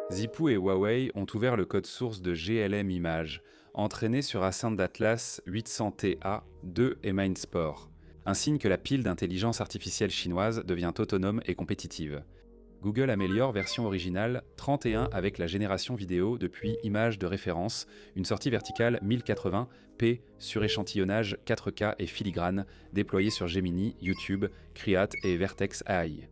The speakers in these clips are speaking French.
Zipou et Huawei ont ouvert le code source de GLM Images, entraîné sur Ascend Atlas 800TA2 et Mindsport, un signe que la pile d'intelligence artificielle chinoise devient autonome et compétitive. Google améliore version originale 31 avec la génération vidéo depuis image de référence, une sortie verticale 1080p sur échantillonnage 4K et filigrane, déployée sur Gemini, YouTube, Create et Vertex AI.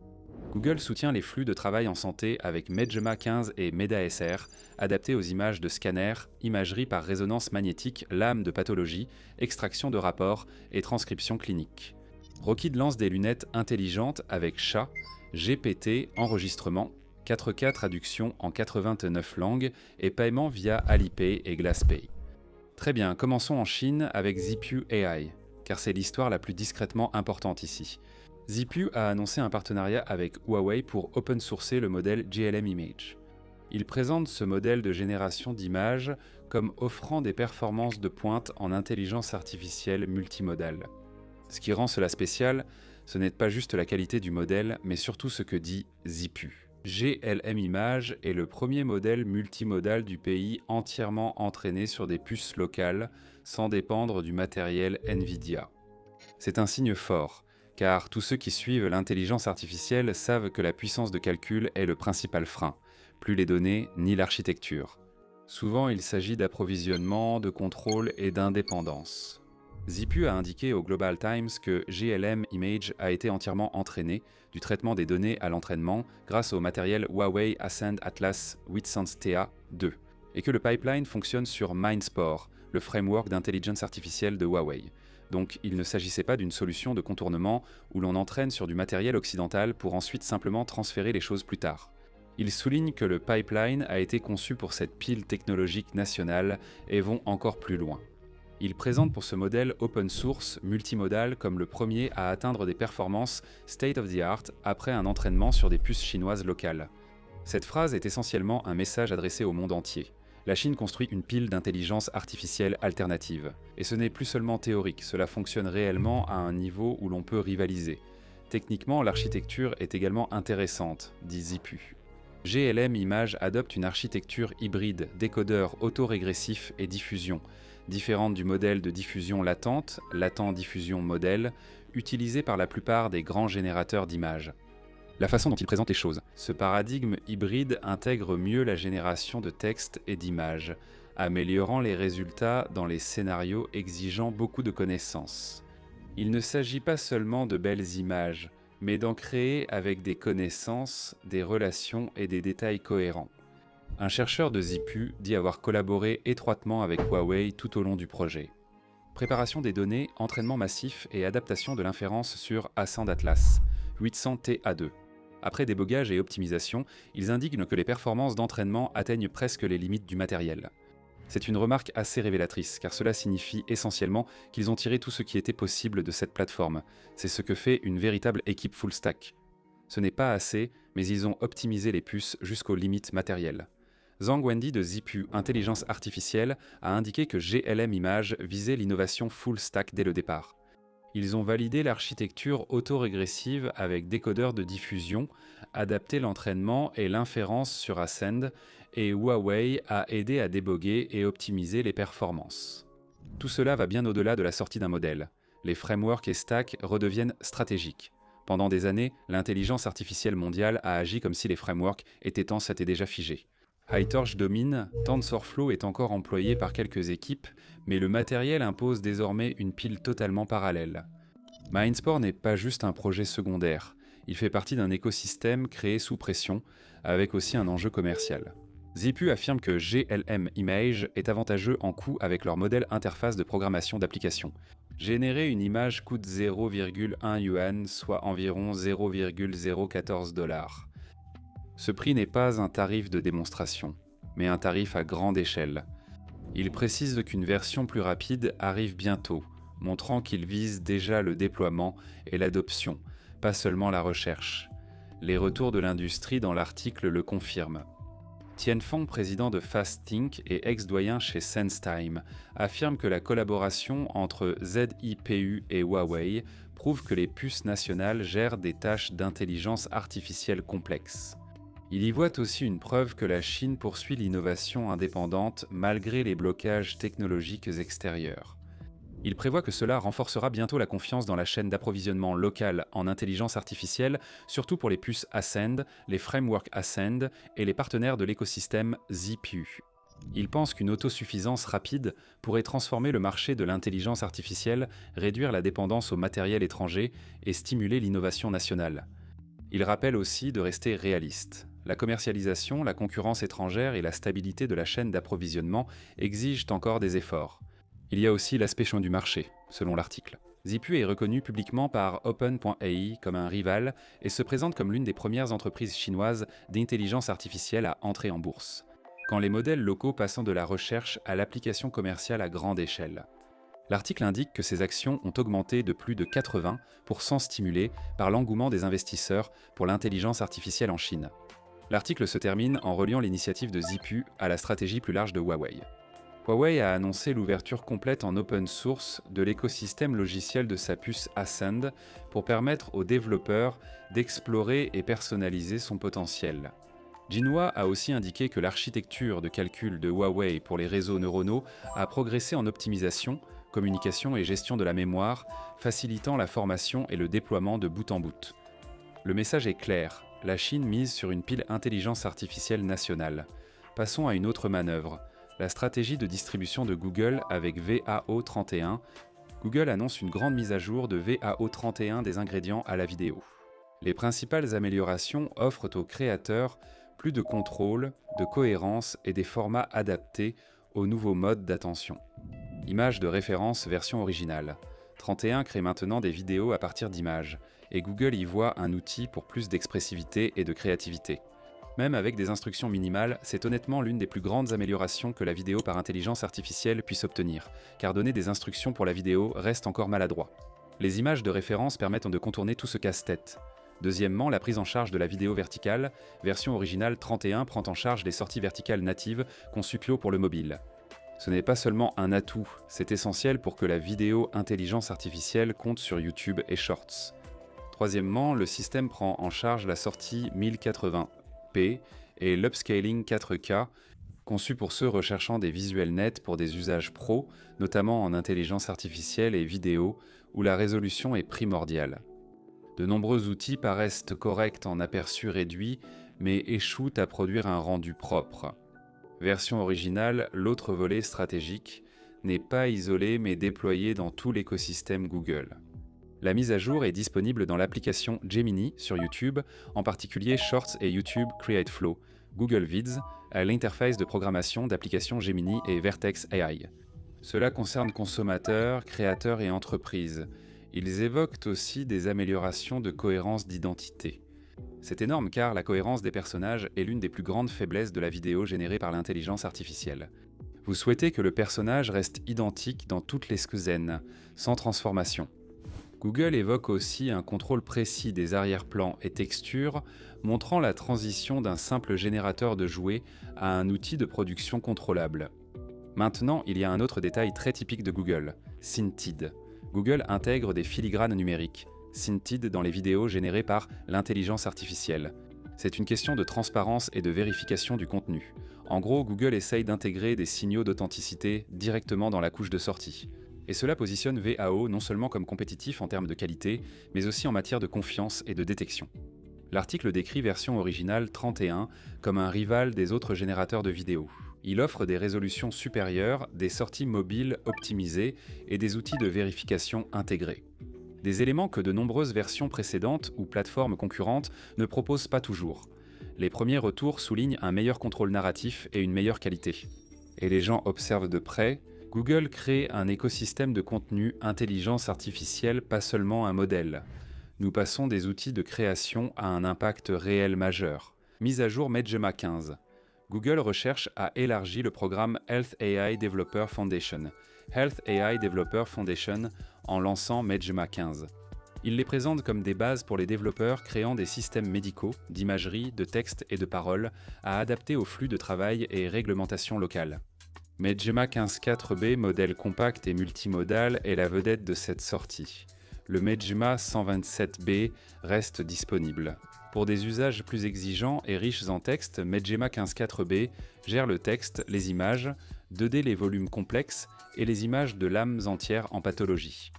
Google soutient les flux de travail en santé avec Medgema 15 et MetaSR, adaptés aux images de scanner, imagerie par résonance magnétique, lames de pathologie, extraction de rapports et transcription clinique. Rockid lance des lunettes intelligentes avec Chat, GPT, enregistrement, 4K traduction en 89 langues et paiement via Alipay et GlassPay. Très bien, commençons en Chine avec Zipu AI, car c'est l'histoire la plus discrètement importante ici. Zipu a annoncé un partenariat avec Huawei pour open sourcer le modèle GLM Image. Il présente ce modèle de génération d'images comme offrant des performances de pointe en intelligence artificielle multimodale. Ce qui rend cela spécial, ce n'est pas juste la qualité du modèle, mais surtout ce que dit Zipu. GLM Image est le premier modèle multimodal du pays entièrement entraîné sur des puces locales, sans dépendre du matériel NVIDIA. C'est un signe fort, car tous ceux qui suivent l'intelligence artificielle savent que la puissance de calcul est le principal frein, plus les données ni l'architecture. Souvent, il s'agit d'approvisionnement, de contrôle et d'indépendance. Zipu a indiqué au Global Times que GLM Image a été entièrement entraîné, du traitement des données à l'entraînement, grâce au matériel Huawei Ascend Atlas 800TA2, et que le pipeline fonctionne sur Mindsport, le framework d'intelligence artificielle de Huawei. Donc il ne s'agissait pas d'une solution de contournement où l'on entraîne sur du matériel occidental pour ensuite simplement transférer les choses plus tard. Il souligne que le pipeline a été conçu pour cette pile technologique nationale et vont encore plus loin. Il présente pour ce modèle open source multimodal comme le premier à atteindre des performances state of the art après un entraînement sur des puces chinoises locales. Cette phrase est essentiellement un message adressé au monde entier. La Chine construit une pile d'intelligence artificielle alternative. Et ce n'est plus seulement théorique, cela fonctionne réellement à un niveau où l'on peut rivaliser. Techniquement, l'architecture est également intéressante, dit Zipu. GLM Image adopte une architecture hybride, décodeur autorégressif et diffusion, différente du modèle de diffusion latente, latent diffusion modèle, utilisé par la plupart des grands générateurs d'images. La façon dont il présente les choses. Ce paradigme hybride intègre mieux la génération de textes et d'images, améliorant les résultats dans les scénarios exigeant beaucoup de connaissances. Il ne s'agit pas seulement de belles images, mais d'en créer avec des connaissances, des relations et des détails cohérents. Un chercheur de Zipu dit avoir collaboré étroitement avec Huawei tout au long du projet. Préparation des données, entraînement massif et adaptation de l'inférence sur Ascend Atlas 800TA2. Après débogage et optimisation, ils indiquent que les performances d'entraînement atteignent presque les limites du matériel. C'est une remarque assez révélatrice, car cela signifie essentiellement qu'ils ont tiré tout ce qui était possible de cette plateforme. C'est ce que fait une véritable équipe full stack. Ce n'est pas assez, mais ils ont optimisé les puces jusqu'aux limites matérielles. Zhang Wendi de Zipu Intelligence Artificielle a indiqué que GLM Image visait l'innovation full stack dès le départ. Ils ont validé l'architecture autorégressive avec décodeur de diffusion, adapté l'entraînement et l'inférence sur Ascend, et Huawei a aidé à déboguer et optimiser les performances. Tout cela va bien au-delà de la sortie d'un modèle. Les frameworks et stacks redeviennent stratégiques. Pendant des années, l'intelligence artificielle mondiale a agi comme si les frameworks étant s'étaient déjà figés. PyTorch domine, TensorFlow est encore employé par quelques équipes, mais le matériel impose désormais une pile totalement parallèle. Mindsport n'est pas juste un projet secondaire, il fait partie d'un écosystème créé sous pression, avec aussi un enjeu commercial. Zipu affirme que GLM Image est avantageux en coût avec leur modèle interface de programmation d'application. Générer une image coûte 0,1 yuan, soit environ 0,014 $. Ce prix n'est pas un tarif de démonstration, mais un tarif à grande échelle. Il précise qu'une version plus rapide arrive bientôt, montrant qu'il vise déjà le déploiement et l'adoption, pas seulement la recherche. Les retours de l'industrie dans l'article le confirment. Tianfeng, président de FastThink et ex-doyen chez SenseTime, affirme que la collaboration entre ZIPU et Huawei prouve que les puces nationales gèrent des tâches d'intelligence artificielle complexes. Il y voit aussi une preuve que la Chine poursuit l'innovation indépendante malgré les blocages technologiques extérieurs. Il prévoit que cela renforcera bientôt la confiance dans la chaîne d'approvisionnement locale en intelligence artificielle, surtout pour les puces Ascend, les frameworks Ascend et les partenaires de l'écosystème ZPU. Il pense qu'une autosuffisance rapide pourrait transformer le marché de l'intelligence artificielle, réduire la dépendance au matériel étranger et stimuler l'innovation nationale. Il rappelle aussi de rester réaliste. La commercialisation, la concurrence étrangère et la stabilité de la chaîne d'approvisionnement exigent encore des efforts. Il y a aussi l'aspect champ du marché, selon l'article. ZPU est reconnu publiquement par Open.ai comme un rival et se présente comme l'une des premières entreprises chinoises d'intelligence artificielle à entrer en bourse, quand les modèles locaux passant de la recherche à l'application commerciale à grande échelle. L'article indique que ces actions ont augmenté de plus de 80%, stimulées par l'engouement des investisseurs pour l'intelligence artificielle en Chine. L'article se termine en reliant l'initiative de ZPU à la stratégie plus large de Huawei. Huawei a annoncé l'ouverture complète en open source de l'écosystème logiciel de sa puce Ascend pour permettre aux développeurs d'explorer et personnaliser son potentiel. Jinhua a aussi indiqué que l'architecture de calcul de Huawei pour les réseaux neuronaux a progressé en optimisation, communication et gestion de la mémoire, facilitant la formation et le déploiement de bout en bout. Le message est clair, la Chine mise sur une pile intelligence artificielle nationale. Passons à une autre manœuvre. La stratégie de distribution de Google avec VAO31. Google annonce une grande mise à jour de VAO31 des ingrédients à la vidéo. Les principales améliorations offrent aux créateurs plus de contrôle, de cohérence et des formats adaptés aux nouveaux modes d'attention. Image de référence version originale. 31 crée maintenant des vidéos à partir d'images, et Google y voit un outil pour plus d'expressivité et de créativité. Même avec des instructions minimales, c'est honnêtement l'une des plus grandes améliorations que la vidéo par intelligence artificielle puisse obtenir, car donner des instructions pour la vidéo reste encore maladroit. Les images de référence permettent de contourner tout ce casse-tête. Deuxièmement, la prise en charge de la vidéo verticale, version originale 31 prend en charge les sorties verticales natives conçues Pio pour le mobile. Ce n'est pas seulement un atout, c'est essentiel pour que la vidéo intelligence artificielle compte sur YouTube et Shorts. Troisièmement, le système prend en charge la sortie 1080p et l'upscaling 4K, conçu pour ceux recherchant des visuels nets pour des usages pro, notamment en intelligence artificielle et vidéo, où la résolution est primordiale. De nombreux outils paraissent corrects en aperçu réduit, mais échouent à produire un rendu propre. Version originale, l'autre volet stratégique, n'est pas isolé mais déployé dans tout l'écosystème Google. La mise à jour est disponible dans l'application Gemini sur YouTube, en particulier Shorts et YouTube Create Flow, Google Vids, à l'interface de programmation d'applications Gemini et Vertex AI. Cela concerne consommateurs, créateurs et entreprises. Ils évoquent aussi des améliorations de cohérence d'identité. C'est énorme car la cohérence des personnages est l'une des plus grandes faiblesses de la vidéo générée par l'intelligence artificielle. Vous souhaitez que le personnage reste identique dans toutes les scènes, sans transformation. Google évoque aussi un contrôle précis des arrière-plans et textures, montrant la transition d'un simple générateur de jouets à un outil de production contrôlable. Maintenant, il y a un autre détail très typique de Google, Scented. Google intègre des filigranes numériques, Scented dans les vidéos générées par l'intelligence artificielle. C'est une question de transparence et de vérification du contenu. En gros, Google essaye d'intégrer des signaux d'authenticité directement dans la couche de sortie. Et cela positionne VAO non seulement comme compétitif en termes de qualité, mais aussi en matière de confiance et de détection. L'article décrit version originale 31 comme un rival des autres générateurs de vidéos. Il offre des résolutions supérieures, des sorties mobiles optimisées et des outils de vérification intégrés. Des éléments que de nombreuses versions précédentes ou plateformes concurrentes ne proposent pas toujours. Les premiers retours soulignent un meilleur contrôle narratif et une meilleure qualité. Et les gens observent de près, Google crée un écosystème de contenu intelligence artificielle, pas seulement un modèle. Nous passons des outils de création à un impact réel majeur. Mise à jour Medgema 15. Google Recherche a élargi le programme Health AI Developer Foundation, en lançant Medgema 15. Il les présente comme des bases pour les développeurs créant des systèmes médicaux, d'imagerie, de texte et de parole à adapter aux flux de travail et réglementations locales. Medgema 15.4b, modèle compact et multimodal, est la vedette de cette sortie. Le Medgema 127b reste disponible. Pour des usages plus exigeants et riches en texte, Medgema 15.4b gère le texte, les images, 2D les volumes complexes et les images de lames entières en pathologie.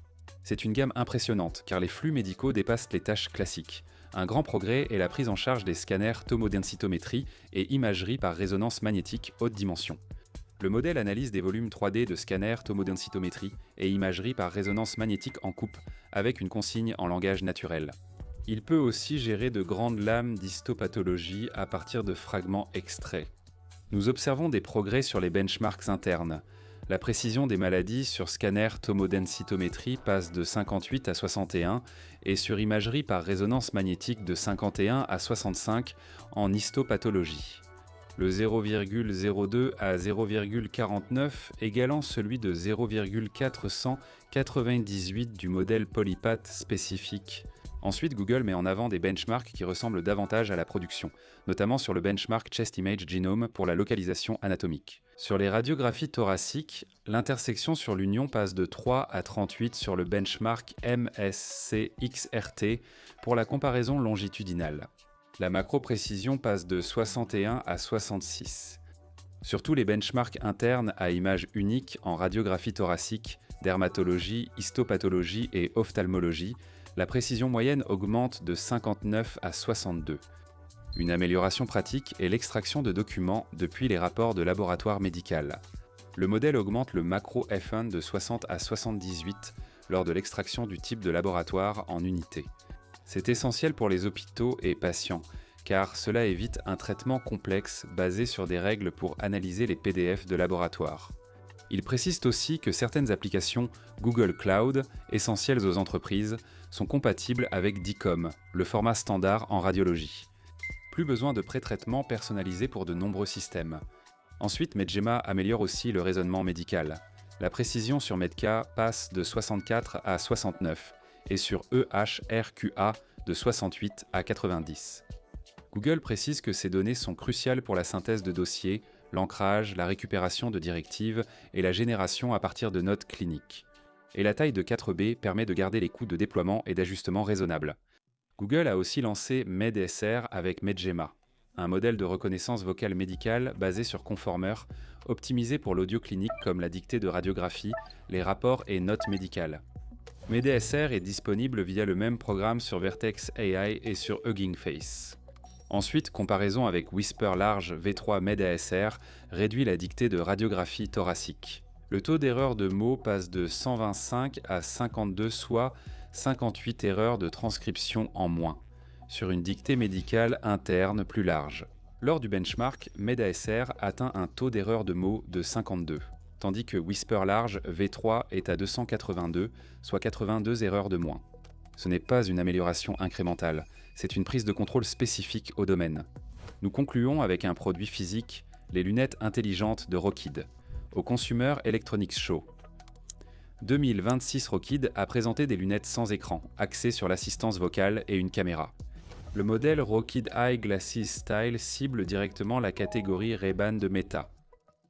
C'est une gamme impressionnante car les flux médicaux dépassent les tâches classiques. Un grand progrès est la prise en charge des scanners tomodensitométrie et imagerie par résonance magnétique haute dimension. Le modèle analyse des volumes 3D de scanners tomodensitométrie et imagerie par résonance magnétique en coupe avec une consigne en langage naturel. Il peut aussi gérer de grandes lames d'histopathologie à partir de fragments extraits. Nous observons des progrès sur les benchmarks internes. La précision des maladies sur scanner tomodensitométrie passe de 58 à 61 et sur imagerie par résonance magnétique de 51 à 65 en histopathologie. Le 0,02 à 0,49 égalant celui de 0,498 du modèle Polypath spécifique. Ensuite, Google met en avant des benchmarks qui ressemblent davantage à la production, notamment sur le benchmark Chest Image Genome pour la localisation anatomique. Sur les radiographies thoraciques, l'intersection sur l'union passe de 3 à 38 sur le benchmark MSC-XRT pour la comparaison longitudinale. La macro-précision passe de 61 à 66. Sur tous les benchmarks internes à image unique en radiographie thoracique, dermatologie, histopathologie et ophtalmologie, la précision moyenne augmente de 59 à 62. Une amélioration pratique est l'extraction de documents depuis les rapports de laboratoire médical. Le modèle augmente le macro F1 de 60 à 78 lors de l'extraction du type de laboratoire en unité. C'est essentiel pour les hôpitaux et patients, car cela évite un traitement complexe basé sur des règles pour analyser les PDF de laboratoire. Il précise aussi que certaines applications Google Cloud, essentielles aux entreprises, sont compatibles avec DICOM, le format standard en radiologie. Plus besoin de pré-traitement personnalisé pour de nombreux systèmes. Ensuite, Medgema améliore aussi le raisonnement médical. La précision sur Medca passe de 64 à 69 et sur EHRQA de 68 à 90. Google précise que ces données sont cruciales pour la synthèse de dossiers, l'ancrage, la récupération de directives et la génération à partir de notes cliniques. Et la taille de 4B permet de garder les coûts de déploiement et d'ajustement raisonnables. Google a aussi lancé MedSR avec Medgema, un modèle de reconnaissance vocale médicale basé sur Conformer, optimisé pour l'audio clinique comme la dictée de radiographie, les rapports et notes médicales. MedSR est disponible via le même programme sur Vertex AI et sur Hugging Face. Ensuite, comparaison avec Whisper Large V3 MedASR réduit la dictée de radiographie thoracique. Le taux d'erreur de mots passe de 125 à 52, soit 58 erreurs de transcription en moins, sur une dictée médicale interne plus large. Lors du benchmark, MedASR atteint un taux d'erreur de mots de 52, tandis que Whisper Large V3 est à 282, soit 82 erreurs de moins. Ce n'est pas une amélioration incrémentale, c'est une prise de contrôle spécifique au domaine. Nous concluons avec un produit physique, les lunettes intelligentes de Rokid, au Consumer Electronics Show. 2026 Rokid a présenté des lunettes sans écran, axées sur l'assistance vocale et une caméra. Le modèle Rokid Eye Glasses Style cible directement la catégorie Ray-Ban de Meta.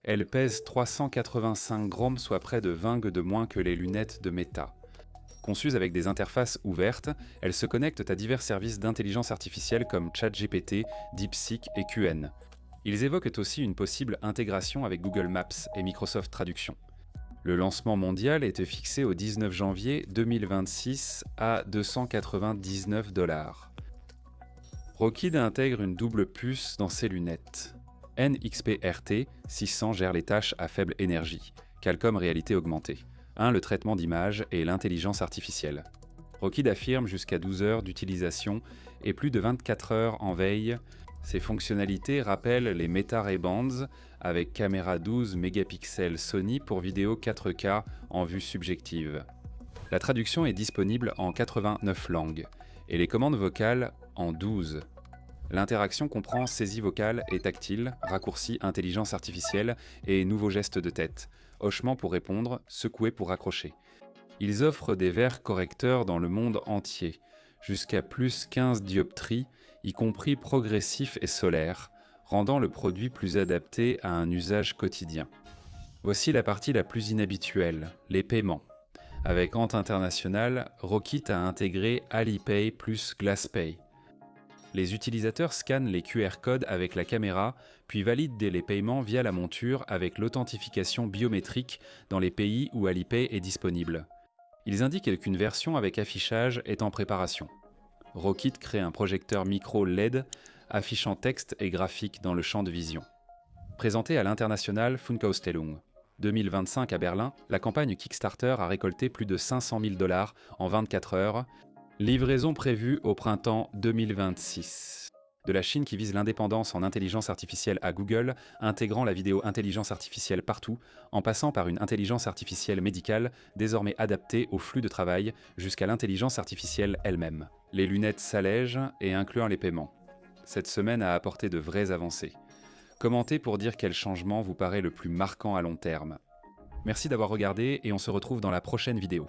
Elle pèse 385 grammes, soit près de 20 g de moins que les lunettes de Meta. Conçues avec des interfaces ouvertes, elles se connectent à divers services d'intelligence artificielle comme ChatGPT, DeepSeek et QN. Ils évoquent aussi une possible intégration avec Google Maps et Microsoft Traduction. Le lancement mondial était fixé au 19 janvier 2026 à $299. Rokid intègre une double puce dans ses lunettes. NXP-RT 600 gère les tâches à faible énergie, Qualcomm réalité augmentée. Le traitement d'image et l'intelligence artificielle. Rokid affirme jusqu'à 12 heures d'utilisation et plus de 24 heures en veille. Ces fonctionnalités rappellent les Meta Ray Bans avec caméra 12 mégapixels Sony pour vidéo 4K en vue subjective. La traduction est disponible en 89 langues et les commandes vocales en 12. L'interaction comprend saisie vocale et tactile, raccourci intelligence artificielle et nouveaux gestes de tête. Hochement pour répondre, secouer pour raccrocher. Ils offrent des verres correcteurs dans le monde entier, jusqu'à plus 15 dioptries, y compris progressif et solaire, rendant le produit plus adapté à un usage quotidien. Voici la partie la plus inhabituelle, les paiements. Avec Ant International, Rokid a intégré Alipay plus GlassPay. Les utilisateurs scannent les QR codes avec la caméra, puis valident les paiements via la monture avec l'authentification biométrique dans les pays où Alipay est disponible. Ils indiquent qu'une version avec affichage est en préparation. Rockit crée un projecteur micro LED affichant texte et graphique dans le champ de vision. Présenté à l'international Funkausstellung 2025 à Berlin, la campagne Kickstarter a récolté plus de 500 000 $ en 24 heures, livraison prévue au printemps 2026. De la Chine qui vise l'indépendance en intelligence artificielle à Google, intégrant la vidéo intelligence artificielle partout, en passant par une intelligence artificielle médicale désormais adaptée au flux de travail jusqu'à l'intelligence artificielle elle-même. Les lunettes s'allègent et incluant les paiements. Cette semaine a apporté de vraies avancées. Commentez pour dire quel changement vous paraît le plus marquant à long terme. Merci d'avoir regardé et on se retrouve dans la prochaine vidéo.